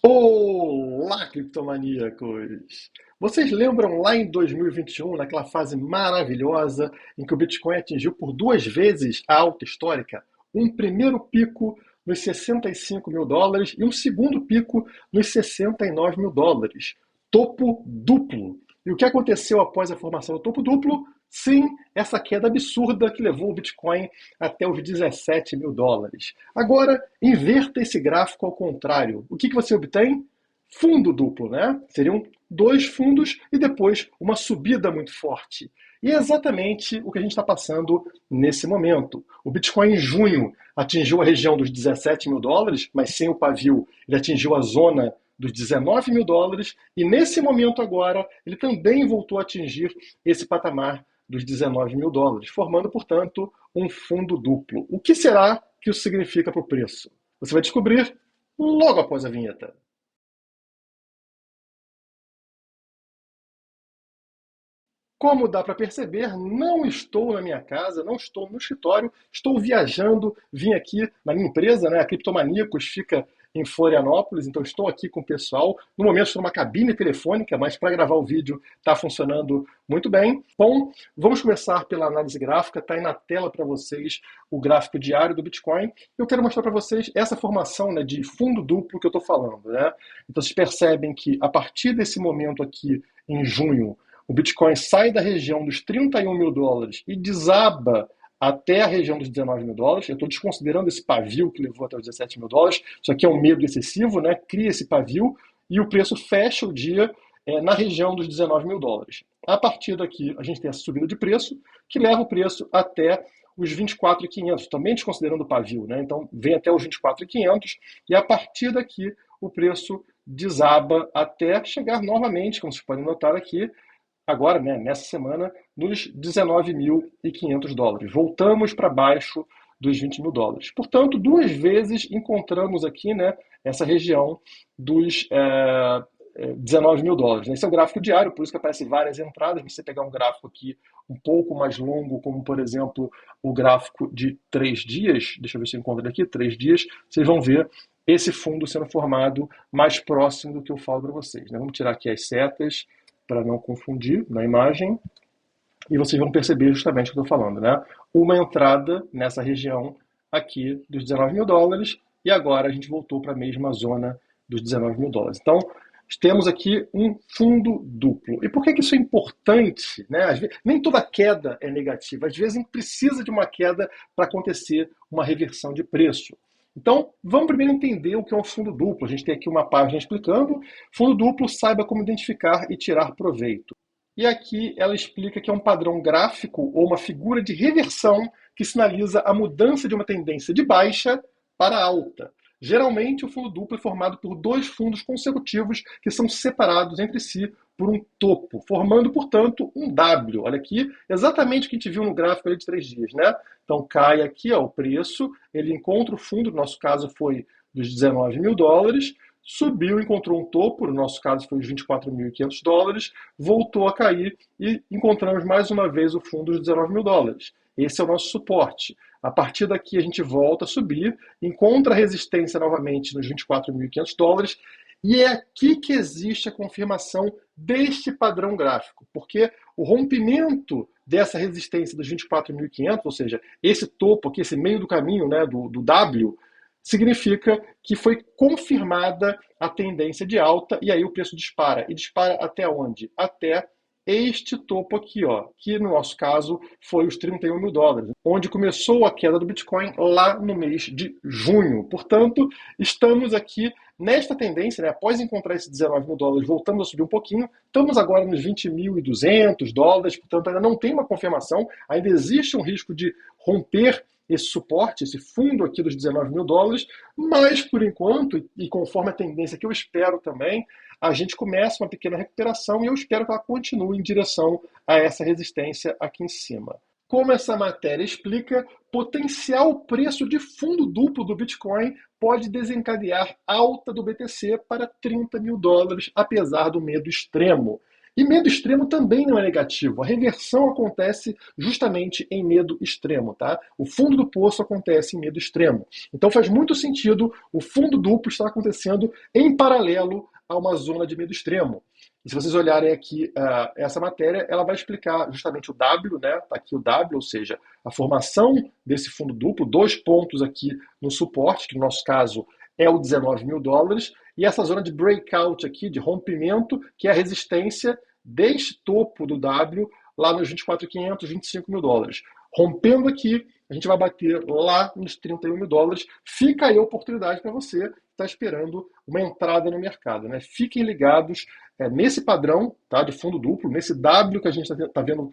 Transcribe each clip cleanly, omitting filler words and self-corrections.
Olá, criptomaníacos! Vocês lembram lá em 2021, naquela fase maravilhosa em que o Bitcoin atingiu por duas vezes a alta histórica? Um primeiro pico nos 65 mil dólares e um segundo pico nos 69 mil dólares. Topo duplo. E o que aconteceu após a formação do topo duplo? Sim, essa queda absurda que levou o Bitcoin até os 17 mil dólares. Agora, inverta esse gráfico ao contrário. O que você obtém? Fundo duplo, né? Seriam dois fundos e depois uma subida muito forte. E é exatamente o que a gente está passando nesse momento. O Bitcoin em junho atingiu a região dos 17 mil dólares, mas sem o pavio, ele atingiu a zona dos 19 mil dólares, e nesse momento agora ele também voltou a atingir esse patamar dos 19 mil dólares, formando, portanto, um fundo duplo. O que será que isso significa para o preço? Você vai descobrir logo após a vinheta. Como dá para perceber, não estou na minha casa, não estou no escritório, estou viajando, vim aqui na minha empresa, né, a Criptomaníacos fica em Florianópolis, então estou aqui com o pessoal. No momento estou numa cabine telefônica, mas para gravar o vídeo está funcionando muito bem. Bom, vamos começar pela análise gráfica, está aí na tela para vocês o gráfico diário do Bitcoin. Eu quero mostrar para vocês essa formação, né, de fundo duplo que eu estou falando, né? Então vocês percebem que a partir desse momento aqui, em junho, o Bitcoin sai da região dos 31 mil dólares e desaba até a região dos 19 mil dólares. Eu estou desconsiderando esse pavio que levou até os 17 mil dólares. Isso aqui é um medo excessivo, né? Cria esse pavio e o preço fecha o dia na região dos 19 mil dólares. A partir daqui, a gente tem essa subida de preço que leva o preço até os 24.500, também desconsiderando o pavio, né? Então, vem até os 24.500 e a partir daqui o preço desaba até chegar novamente, como vocês podem notar aqui, agora, né, nessa semana, nos 19.500 dólares. Voltamos para baixo dos 20 mil dólares. Portanto, duas vezes encontramos aqui, né, essa região dos 19 mil dólares. Esse é o gráfico diário, por isso que aparecem várias entradas. Se você pegar um gráfico aqui um pouco mais longo, como por exemplo o gráfico de 3 dias, deixa eu ver se eu encontro aqui, 3 dias, vocês vão ver esse fundo sendo formado mais próximo do que eu falo para vocês, né? Vamos tirar aqui as setas para não confundir na imagem, e vocês vão perceber justamente o que eu estou falando, né? Uma entrada nessa região aqui dos 19 mil dólares, e agora a gente voltou para a mesma zona dos 19 mil dólares. Então, temos aqui um fundo duplo. E por que isso é importante? Né? Nem toda queda é negativa. Às vezes a gente precisa de uma queda para acontecer uma reversão de preço. Então, vamos primeiro entender o que é um fundo duplo. A gente tem aqui uma página explicando. Fundo duplo, saiba como identificar e tirar proveito. E aqui ela explica que é um padrão gráfico ou uma figura de reversão que sinaliza a mudança de uma tendência de baixa para alta. Geralmente, o fundo duplo é formado por dois fundos consecutivos que são separados entre si por um topo, formando, portanto, um W. Olha aqui, exatamente o que a gente viu no gráfico ali de 3 dias, né? Então, cai aqui ó, o preço, ele encontra o fundo, no nosso caso foi dos 19 mil dólares, subiu, encontrou um topo, no nosso caso foi os 24.500 dólares, voltou a cair e encontramos mais uma vez o fundo dos 19 mil dólares. Esse é o nosso suporte. A partir daqui a gente volta a subir, encontra resistência novamente nos 24.500 dólares, e é aqui que existe a confirmação deste padrão gráfico, porque o rompimento dessa resistência dos 24.500, ou seja, esse topo aqui, esse meio do caminho, né, do W, significa que foi confirmada a tendência de alta e aí o preço dispara. E dispara até onde? Até este topo aqui, ó, que no nosso caso foi os 31 mil dólares, onde começou a queda do Bitcoin lá no mês de junho. Portanto, estamos aqui nesta tendência, né, após encontrar esses 19 mil dólares, voltamos a subir um pouquinho, estamos agora nos 20.200 dólares, portanto ainda não tem uma confirmação, ainda existe um risco de romper esse suporte, esse fundo aqui dos 19 mil dólares, mas por enquanto, e conforme a tendência que eu espero também, a gente começa uma pequena recuperação e eu espero que ela continue em direção a essa resistência aqui em cima. Como essa matéria explica, potencial preço de fundo duplo do Bitcoin pode desencadear alta do BTC para 30 mil dólares, apesar do medo extremo. E medo extremo também não é negativo. A reversão acontece justamente em medo extremo, tá? O fundo do poço acontece em medo extremo. Então faz muito sentido o fundo duplo estar acontecendo em paralelo a uma zona de medo extremo. E se vocês olharem aqui essa matéria, ela vai explicar justamente o W, né? Tá aqui o W, ou seja, a formação desse fundo duplo, 2 pontos aqui no suporte, que no nosso caso é o 19 mil dólares, e essa zona de breakout aqui, de rompimento, que é a resistência deste topo do W lá nos 24.500, 25 mil dólares. Rompendo aqui, a gente vai bater lá nos 31 mil dólares. Fica aí a oportunidade para você que está esperando uma entrada no mercado, né? Fiquem ligados nesse padrão, tá, de fundo duplo, nesse W que a gente está vendo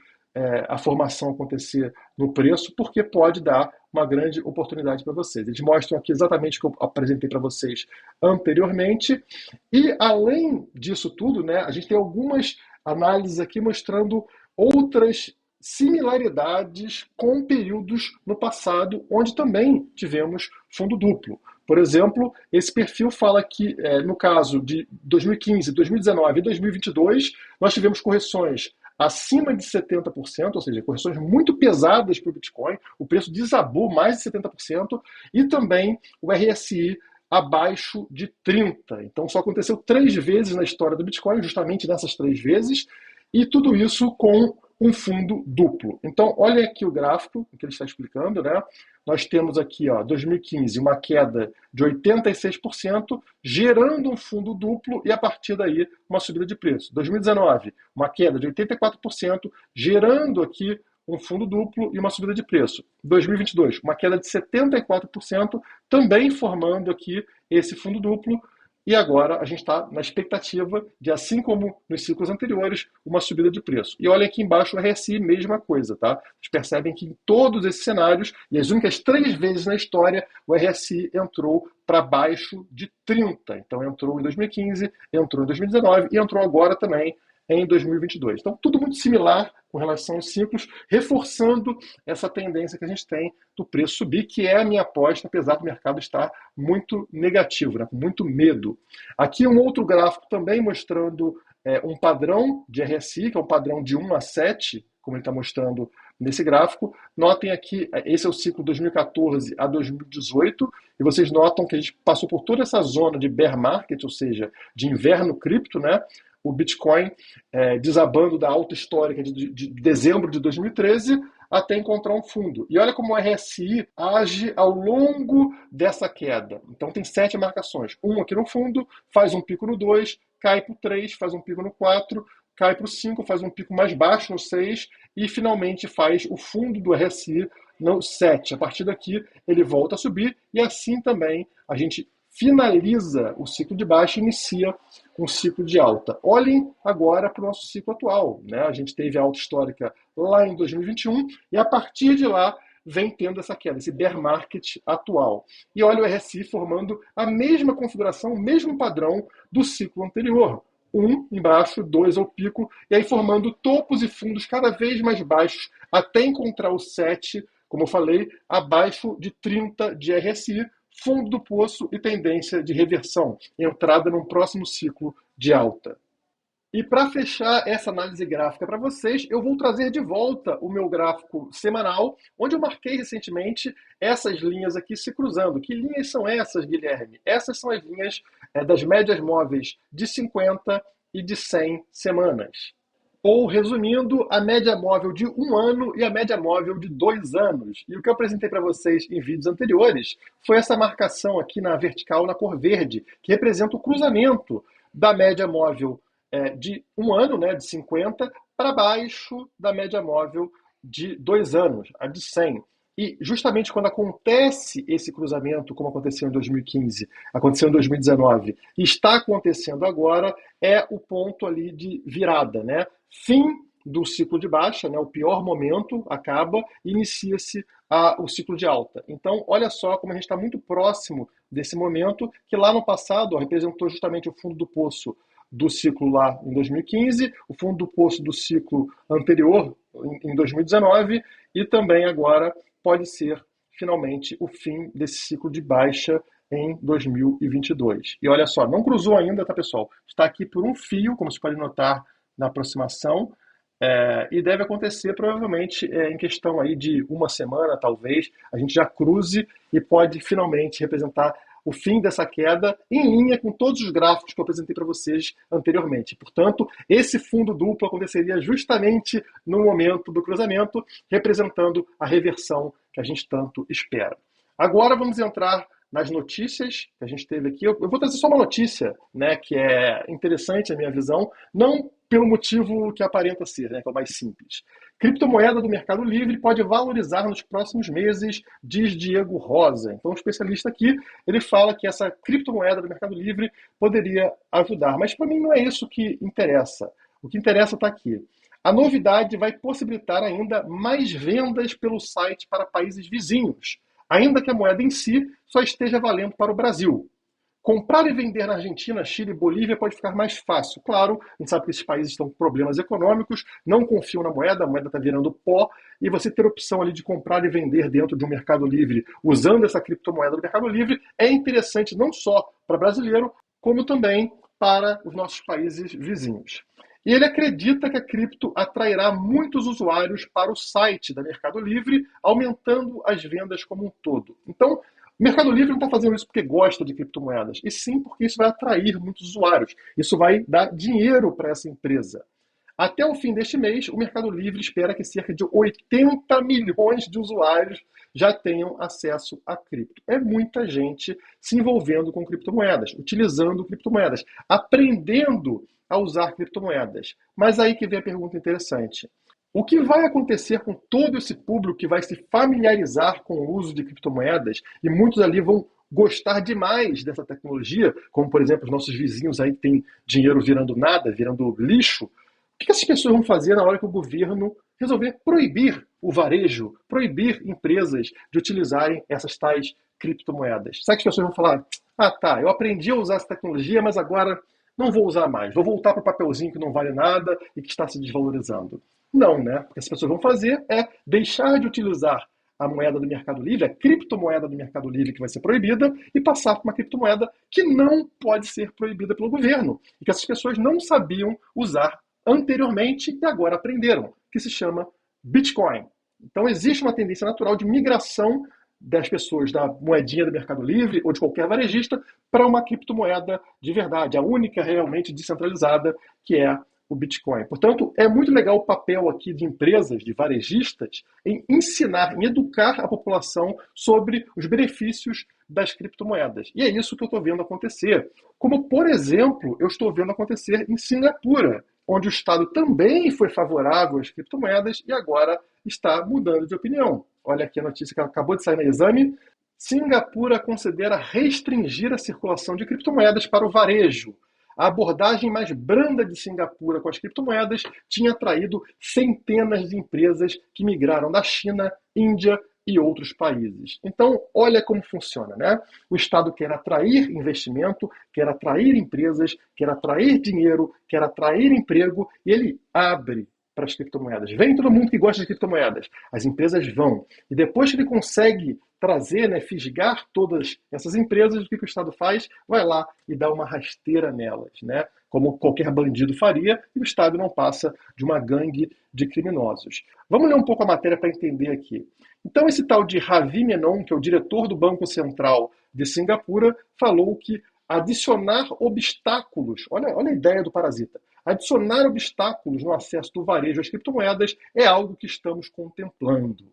a formação acontecer no preço, porque pode dar uma grande oportunidade para vocês. Eles mostram aqui exatamente o que eu apresentei para vocês anteriormente. E, além disso tudo, né, a gente tem algumas análises aqui mostrando outras similaridades com períodos no passado, onde também tivemos fundo duplo. Por exemplo, esse perfil fala que, no caso de 2015, 2019 e 2022, nós tivemos correções acima de 70%, ou seja, correções muito pesadas para o Bitcoin, o preço desabou mais de 70%, e também o RSI abaixo de 30%. Então só aconteceu 3 vezes na história do Bitcoin, justamente nessas 3 vezes, e tudo isso com um fundo duplo. Então, olha aqui o gráfico que ele está explicando, né? Nós temos aqui, 2015, uma queda de 86%, gerando um fundo duplo e, a partir daí, uma subida de preço. 2019, uma queda de 84%, gerando aqui um fundo duplo e uma subida de preço. 2022, uma queda de 74%, também formando aqui esse fundo duplo. E agora a gente está na expectativa de, assim como nos ciclos anteriores, uma subida de preço. E olha aqui embaixo o RSI, mesma coisa, tá? Vocês percebem que em todos esses cenários, e as únicas 3 vezes na história, o RSI entrou para baixo de 30. Então entrou em 2015, entrou em 2019 e entrou agora também em 2022. Então, tudo muito similar com relação aos ciclos, reforçando essa tendência que a gente tem do preço subir, que é a minha aposta, apesar do mercado estar muito negativo, né, com muito medo. Aqui um outro gráfico também mostrando um padrão de RSI, que é um padrão de 1 a 7, como ele está mostrando nesse gráfico. Notem aqui, esse é o ciclo 2014 a 2018, e vocês notam que a gente passou por toda essa zona de bear market, ou seja, de inverno cripto, né? O Bitcoin desabando da alta histórica de dezembro de 2013 até encontrar um fundo. E olha como o RSI age ao longo dessa queda. Então tem 7 marcações. Um aqui no fundo, faz um pico no 2, cai para o 3, faz um pico no 4, cai para o 5, faz um pico mais baixo no 6 e finalmente faz o fundo do RSI no 7. A partir daqui ele volta a subir e assim também a gente finaliza o ciclo de baixa e inicia um ciclo de alta. Olhem agora para o nosso ciclo atual, né? A gente teve a alta histórica lá em 2021 e a partir de lá vem tendo essa queda, esse bear market atual. E olha o RSI formando a mesma configuração, o mesmo padrão do ciclo anterior. 1 embaixo, 2 ao pico, e aí formando topos e fundos cada vez mais baixos, até encontrar o 7, como eu falei, abaixo de 30 de RSI, fundo do poço e tendência de reversão, entrada num próximo ciclo de alta. E para fechar essa análise gráfica para vocês, eu vou trazer de volta o meu gráfico semanal, onde eu marquei recentemente essas linhas aqui se cruzando. Que linhas são essas, Guilherme? Essas são as linhas das médias móveis de 50 e de 100 semanas. Ou, resumindo, a média móvel de 1 ano e a média móvel de 2 anos. E o que eu apresentei para vocês em vídeos anteriores foi essa marcação aqui na vertical, na cor verde, que representa o cruzamento da média móvel de 1 ano, né, de 50, para baixo da média móvel de 2 anos, a de 100. E justamente quando acontece esse cruzamento, como aconteceu em 2015, aconteceu em 2019, e está acontecendo agora, é o ponto ali de virada, né? Fim do ciclo de baixa, né? O pior momento acaba e inicia-se o ciclo de alta. Então, olha só como a gente está muito próximo desse momento, que lá no passado representou justamente o fundo do poço do ciclo lá em 2015, o fundo do poço do ciclo anterior, em 2019, e também agora pode ser, finalmente, o fim desse ciclo de baixa em 2022. E olha só, não cruzou ainda, tá, pessoal? Está aqui por um fio, como você pode notar na aproximação, e deve acontecer provavelmente em questão aí de uma semana, talvez, a gente já cruze e pode finalmente representar o fim dessa queda em linha com todos os gráficos que eu apresentei para vocês anteriormente. Portanto, esse fundo duplo aconteceria justamente no momento do cruzamento, representando a reversão que a gente tanto espera. Agora vamos entrar nas notícias que a gente teve aqui. Eu vou trazer só uma notícia, né, que é interessante na minha visão, não pelo motivo que aparenta ser, né, que é o mais simples. Criptomoeda do Mercado Livre pode valorizar nos próximos meses, diz Diego Rosa. Então, o especialista aqui, ele fala que essa criptomoeda do Mercado Livre poderia ajudar. Mas, para mim, não é isso que interessa. O que interessa está aqui. A novidade vai possibilitar ainda mais vendas pelo site para países vizinhos, ainda que a moeda em si só esteja valendo para o Brasil. Comprar e vender na Argentina, Chile e Bolívia pode ficar mais fácil. Claro, a gente sabe que esses países estão com problemas econômicos, não confiam na moeda, a moeda está virando pó, e você ter a opção ali de comprar e vender dentro de um Mercado Livre, usando essa criptomoeda do Mercado Livre, é interessante não só para brasileiro, como também para os nossos países vizinhos. E ele acredita que a cripto atrairá muitos usuários para o site da Mercado Livre, aumentando as vendas como um todo. Então, o Mercado Livre não está fazendo isso porque gosta de criptomoedas, e sim porque isso vai atrair muitos usuários. Isso vai dar dinheiro para essa empresa. Até o fim deste mês, o Mercado Livre espera que cerca de 80 milhões de usuários já tenham acesso a cripto. É muita gente se envolvendo com criptomoedas, utilizando criptomoedas, aprendendo a usar criptomoedas. Mas aí que vem a pergunta interessante. O que vai acontecer com todo esse público que vai se familiarizar com o uso de criptomoedas, e muitos ali vão gostar demais dessa tecnologia, como por exemplo os nossos vizinhos aí que têm dinheiro virando nada, virando lixo? O que essas pessoas vão fazer na hora que o governo resolver proibir o varejo, proibir empresas de utilizarem essas tais criptomoedas? Sabe que as pessoas vão falar, ah tá, eu aprendi a usar essa tecnologia, mas agora não vou usar mais, vou voltar para o papelzinho que não vale nada e que está se desvalorizando. Não, né? O que as pessoas vão fazer é deixar de utilizar a moeda do Mercado Livre, a criptomoeda do Mercado Livre que vai ser proibida, e passar para uma criptomoeda que não pode ser proibida pelo governo, e que essas pessoas não sabiam usar anteriormente e agora aprenderam, que se chama Bitcoin. Então existe uma tendência natural de migração das pessoas da moedinha do Mercado Livre ou de qualquer varejista para uma criptomoeda de verdade, a única realmente descentralizada, que é o Bitcoin. Portanto, é muito legal o papel aqui de empresas, de varejistas, em ensinar, em educar a população sobre os benefícios das criptomoedas. E é isso que eu estou vendo acontecer. Como, por exemplo, eu estou vendo acontecer em Singapura, onde o Estado também foi favorável às criptomoedas e agora está mudando de opinião. Olha aqui a notícia que acabou de sair no Exame. Singapura considera restringir a circulação de criptomoedas para o varejo. A abordagem mais branda de Singapura com as criptomoedas tinha atraído centenas de empresas que migraram da China, Índia e outros países. Então, olha como funciona, né? O Estado quer atrair investimento, quer atrair empresas, quer atrair dinheiro, quer atrair emprego, e ele abre para as criptomoedas. Vem todo mundo que gosta de criptomoedas. As empresas vão. E depois que ele consegue trazer, né, fisgar todas essas empresas, o que o Estado faz? Vai lá e dá uma rasteira nelas, né? Como qualquer bandido faria, e o Estado não passa de uma gangue de criminosos. Vamos ler um pouco a matéria para entender aqui. Então, esse tal de Ravi Menon, que é o diretor do Banco Central de Singapura, falou que adicionar obstáculos, olha a ideia do parasita, adicionar obstáculos no acesso do varejo às criptomoedas é algo que estamos contemplando.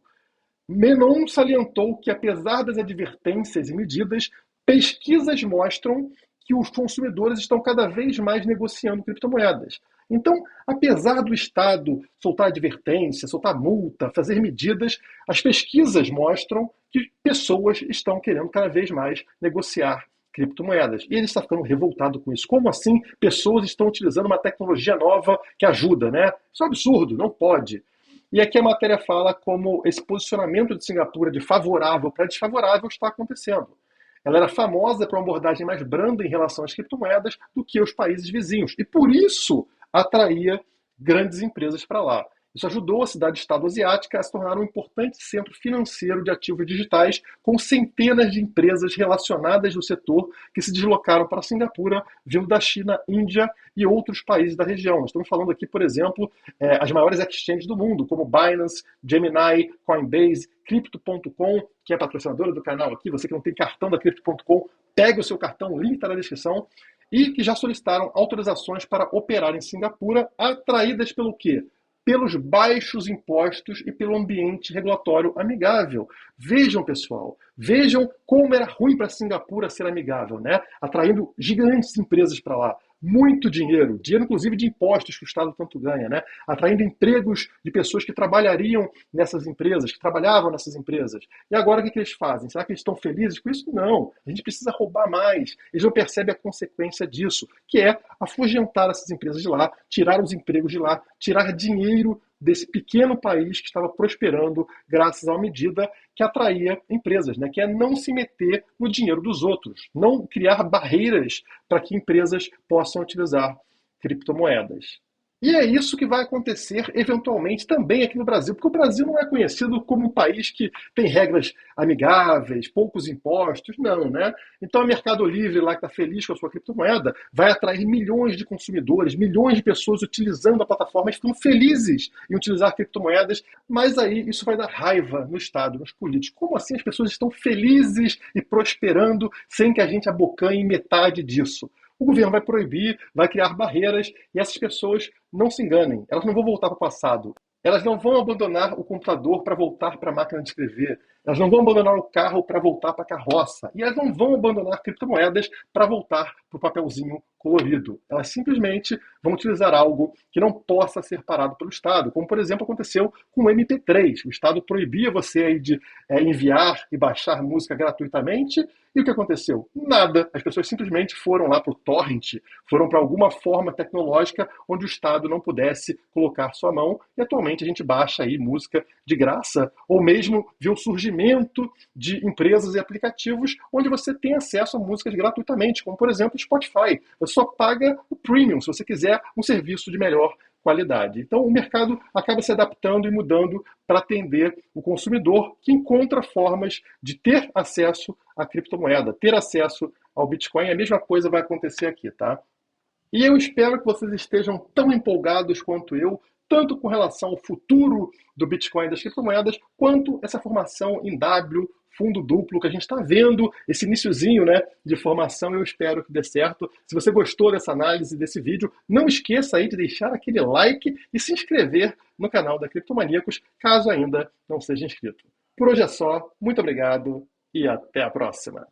Menon salientou que, apesar das advertências e medidas, pesquisas mostram que os consumidores estão cada vez mais negociando criptomoedas. Então, apesar do Estado soltar advertência, soltar multa, fazer medidas, as pesquisas mostram que pessoas estão querendo cada vez mais negociar criptomoedas. E ele está ficando revoltado com isso. Como assim pessoas estão utilizando uma tecnologia nova que ajuda, né? Isso é um absurdo, não pode. E aqui a matéria fala como esse posicionamento de Singapura de favorável para desfavorável está acontecendo. Ela era famosa por uma abordagem mais branda em relação às criptomoedas do que os países vizinhos. E por isso atraía grandes empresas para lá. Isso ajudou a cidade-estado asiática a se tornar um importante centro financeiro de ativos digitais, com centenas de empresas relacionadas no setor que se deslocaram para Singapura, vindo da China, Índia e outros países da região. Nós estamos falando aqui, por exemplo, as maiores exchanges do mundo, como Binance, Gemini, Coinbase, Crypto.com, que é patrocinadora do canal aqui. Você que não tem cartão da Crypto.com, pegue o seu cartão, o link está na descrição, e que já solicitaram autorizações para operar em Singapura, atraídas pelo quê? Pelos baixos impostos e pelo ambiente regulatório amigável. Vejam, pessoal, vejam como era ruim para Singapura ser amigável, né? Atraindo gigantes empresas para lá. Muito dinheiro, dinheiro inclusive de impostos que o Estado tanto ganha, né? Atraindo empregos de pessoas que trabalhariam nessas empresas, que trabalhavam nessas empresas. E agora o que eles fazem? Será que eles estão felizes com isso? Não. A gente precisa roubar mais. Eles não percebem a consequência disso, que é afugentar essas empresas de lá, tirar os empregos de lá, tirar dinheiro desse pequeno país que estava prosperando graças a uma medida que atraía empresas, né? Que é não se meter no dinheiro dos outros, não criar barreiras para que empresas possam utilizar criptomoedas. E é isso que vai acontecer eventualmente também aqui no Brasil, porque o Brasil não é conhecido como um país que tem regras amigáveis, poucos impostos, não, né? Então, o Mercado Livre, lá que está feliz com a sua criptomoeda, vai atrair milhões de consumidores, milhões de pessoas utilizando a plataforma, estão felizes em utilizar criptomoedas, mas aí isso vai dar raiva no Estado, nos políticos. Como assim as pessoas estão felizes e prosperando sem que a gente abocanhe metade disso? O governo vai proibir, vai criar barreiras, e essas pessoas, não se enganem, elas não vão voltar para o passado. Elas não vão abandonar o computador para voltar para a máquina de escrever. Elas não vão abandonar o carro para voltar para a carroça. E elas não vão abandonar criptomoedas para voltar para o papelzinho colorido. Elas simplesmente vão utilizar algo que não possa ser parado pelo Estado, como, por exemplo, aconteceu com o MP3. O Estado proibia você aí de enviar e baixar música gratuitamente. E o que aconteceu? Nada. As pessoas simplesmente foram lá para o torrent, foram para alguma forma tecnológica onde o Estado não pudesse colocar sua mão, e atualmente a gente baixa aí música de graça, ou mesmo vê o surgimento de empresas e aplicativos onde você tem acesso a músicas gratuitamente, como por exemplo o Spotify. Você só paga o premium se você quiser um serviço de melhor qualidade. Então o mercado acaba se adaptando e mudando para atender o consumidor, que encontra formas de ter acesso à criptomoeda, ter acesso ao Bitcoin. A mesma coisa vai acontecer aqui, tá? E eu espero que vocês estejam tão empolgados quanto eu, tanto com relação ao futuro do Bitcoin e das criptomoedas, quanto essa formação em W, fundo duplo, que a gente está vendo, esse iniciozinho, né, de formação. Eu espero que dê certo. Se você gostou dessa análise, desse vídeo, não esqueça aí de deixar aquele like e se inscrever no canal da Criptomaníacos, caso ainda não seja inscrito. Por hoje é só, muito obrigado e até a próxima!